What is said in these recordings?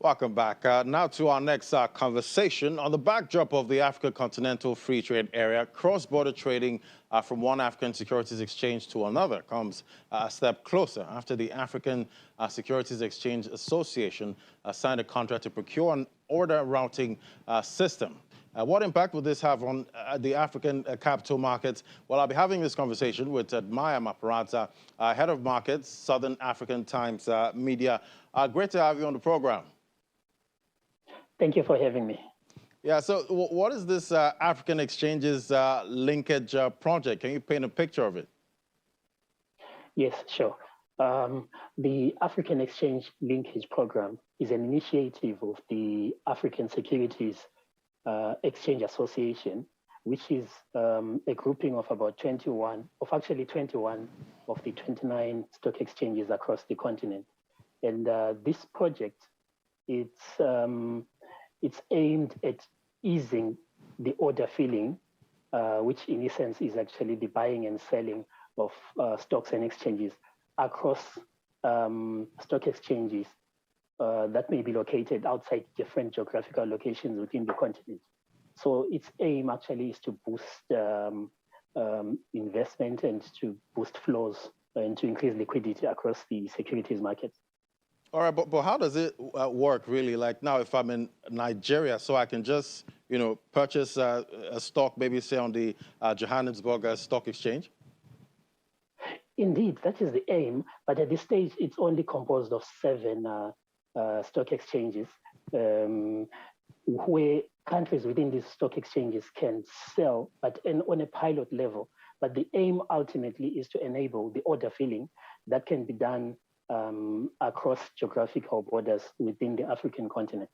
Welcome back. Now to our next conversation. On the backdrop of the African Continental Free Trade Area, cross-border trading from one African Securities Exchange to another comes a step closer after the African Securities Exchanges Association signed a contract to procure an order routing system. What impact will this have on the African capital markets? Well, I'll be having this conversation with Maya Maparata, Head of Markets, Southern African Times Media. Great to have you on the program. Thank you for having me. Yeah, so what is this African Exchanges Linkage Project? Can you paint a picture of it? Yes, sure. The African Exchange Linkage Program is an initiative of the African Securities Exchange Association, which is a grouping of about 21 of the 29 stock exchanges across the continent. And this project, it's aimed at easing the order filling, which in essence is actually the buying and selling of stocks and exchanges across stock exchanges that may be located outside different geographical locations within the continent. So its aim actually is to boost investment and to boost flows and to increase liquidity across the securities markets. All right, but how does it work really? Like now, if I'm in Nigeria, so I can just, purchase a stock, maybe say on the Johannesburg Stock Exchange? Indeed, that is the aim. But at this stage, it's only composed of 7 stock exchanges, where countries within these stock exchanges can sell, but on a pilot level. But the aim ultimately is to enable the order filling that can be done across geographical borders within the African continent.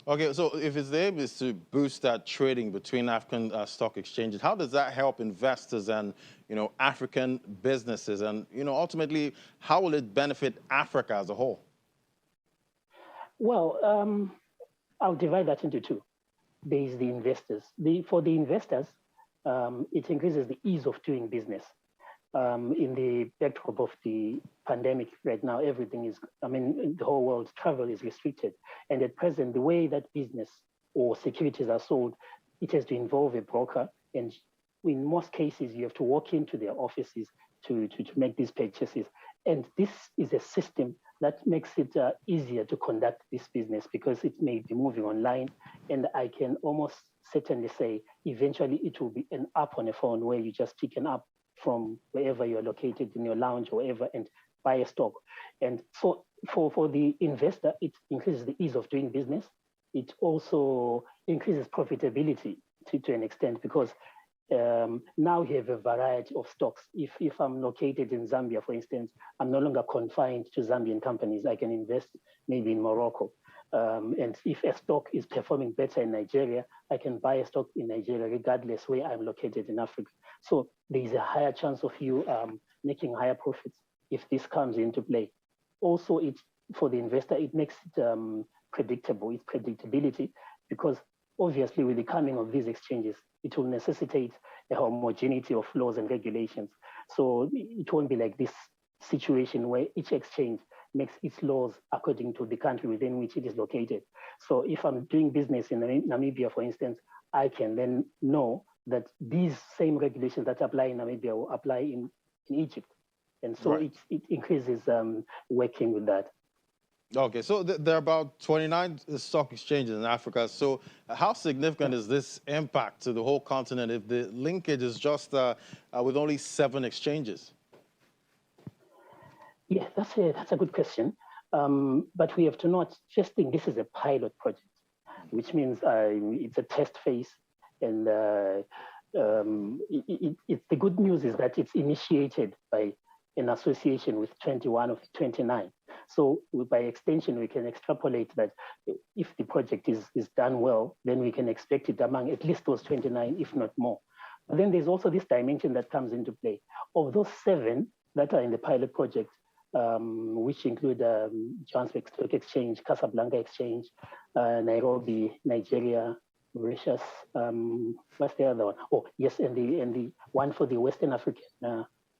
Okay, so if its aim is to boost that trading between African stock exchanges, how does that help investors and African businesses, and ultimately how will it benefit Africa as a whole? Well, I'll divide that into 2. There is the investors. For the investors, it increases the ease of doing business. In the backdrop of the pandemic right now, the whole world travel is restricted. And at present, the way that business or securities are sold, it has to involve a broker. And in most cases, you have to walk into their offices to make these purchases. And this is a system that makes it easier to conduct this business because it may be moving online. And I can almost certainly say, eventually it will be an app on a phone where you just pick an app from wherever you're located in your lounge or wherever and buy a stock. And so for the investor, it increases the ease of doing business. It also increases profitability to an extent because now you have a variety of stocks. If I'm located in Zambia, for instance, I'm no longer confined to Zambian companies. I can invest maybe in Morocco. And if a stock is performing better in Nigeria, I can buy a stock in Nigeria regardless where I'm located in Africa. So there is a higher chance of you making higher profits if this comes into play. Also, for the investor, it makes it predictable. It's predictability because obviously with the coming of these exchanges, it will necessitate a homogeneity of laws and regulations. So it won't be like this situation where each exchange makes its laws according to the country within which it is located. So if I'm doing business in Namibia, for instance, I can then know that these same regulations that apply in Namibia will apply in Egypt. And so right. it increases working with that. Okay, so there are about 29 stock exchanges in Africa. So how significant is this impact to the whole continent if the linkage is just with only 7 exchanges? Yeah, that's a good question. But we have to note, first thing, this is a pilot project, which means it's a test phase. And the good news is that it's initiated by an association with 21 of the 29. So by extension, we can extrapolate that if the project is done well, then we can expect it among at least those 29, if not more. But then there's also this dimension that comes into play. Of those 7 that are in the pilot project, which include Johannesburg Stock Exchange, Casablanca Exchange, Nairobi, Nigeria, Mauritius, what's the other one? Oh, yes, and the one for the Western African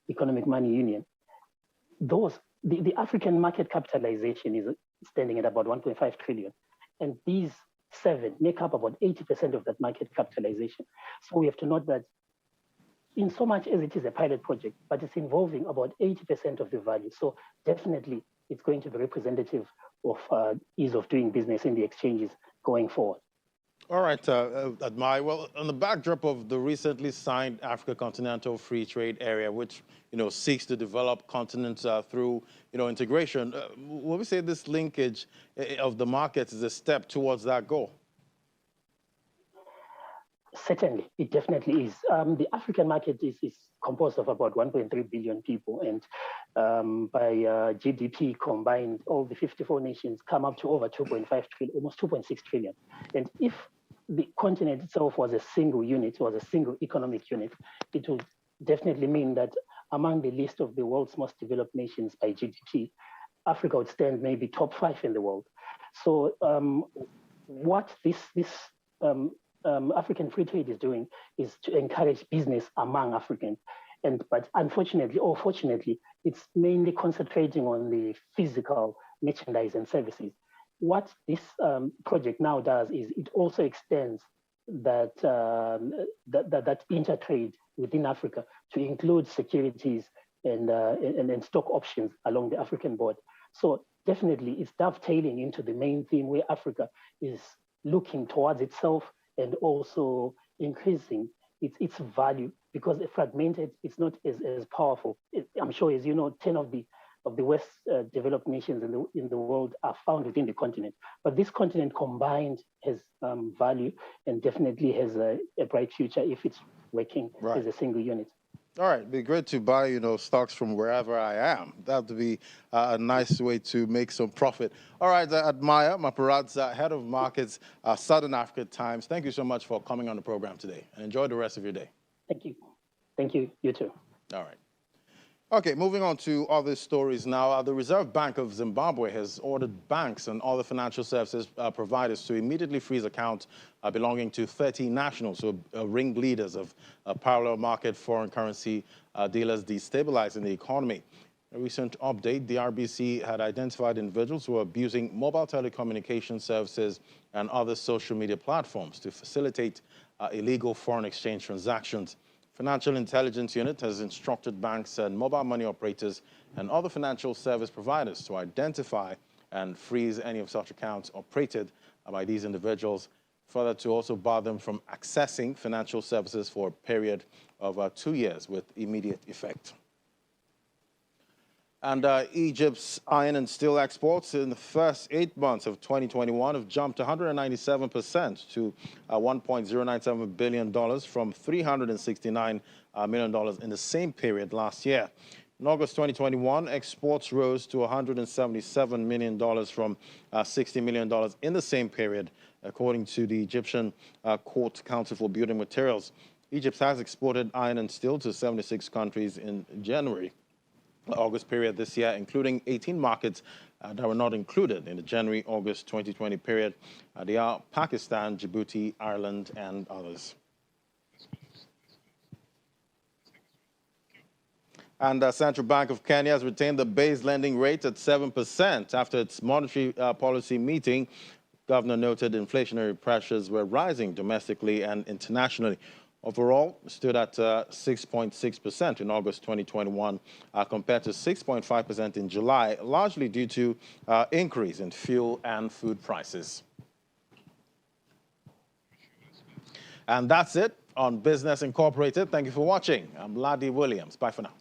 Economic Money Union. The African market capitalization standing at about 1.5 trillion. And these 7 make up about 80% of that market capitalization. So we have to note that in so much as it is a pilot project, but it's involving about 80% of the value. So definitely it's going to be representative of ease of doing business in the exchanges going forward. All right, Admai. Well, on the backdrop of the recently signed Africa Continental Free Trade Area, which seeks to develop continents through integration, will we say this linkage of the markets is a step towards that goal? Certainly, it definitely is. The African market is composed of about 1.3 billion people, and by GDP combined, all the 54 nations come up to over 2.5 trillion, almost 2.6 trillion. And if the continent itself was a single unit, was a single economic unit, it would definitely mean that among the list of the world's most developed nations by GDP, Africa would stand maybe top 5 in the world. So what this African free trade is doing is to encourage business among Africans. But unfortunately, or fortunately, it's mainly concentrating on the physical merchandise and services. What this project now does is it also extends that intertrade within Africa to include securities and stock options along the African board. So definitely it's dovetailing into the main theme where Africa is looking towards itself and also increasing its value, because fragmented, it's not as powerful. I'm sure, as you know, 10 of the West developed nations in the world are found within the continent. But this continent combined has value and definitely has a bright future if it's working as a single unit. All right, it'd be great to buy, stocks from wherever I am. That would be a nice way to make some profit. All right, Admaya Maparadza, Head of Markets, Southern Africa Times. Thank you so much for coming on the program today, and enjoy the rest of your day. Thank you. Thank you. You too. All right. Okay, moving on to other stories now. The Reserve Bank of Zimbabwe has ordered banks and other financial services providers to immediately freeze accounts belonging to 30 nationals who are ringleaders of parallel market foreign currency dealers destabilizing the economy. A recent update, the RBC had identified individuals who are abusing mobile telecommunication services and other social media platforms to facilitate illegal foreign exchange transactions. Financial Intelligence Unit has instructed banks and mobile money operators and other financial service providers to identify and freeze any of such accounts operated by these individuals, further to also bar them from accessing financial services for a period of 2 years with immediate effect. And Egypt's iron and steel exports in the first 8 months of 2021 have jumped 197% to $1.097 billion from $369 million in the same period last year. In August 2021, exports rose to $177 million from $60 million in the same period, according to the Egyptian Court Council for Building Materials. Egypt has exported iron and steel to 76 countries in January. August period this year, including 18 markets that were not included in the January-August 2020 period. They are Pakistan, Djibouti, Ireland, and others. And the Central Bank of Kenya has retained the base lending rate at 7% after its monetary policy meeting. Governor noted inflationary pressures were rising domestically and internationally. Overall, stood at 6.6% in August 2021 compared to 6.5% in July, largely due to increase in fuel and food prices. And that's it on Business Incorporated. Thank you for watching. I'm Ladi Williams. Bye for now.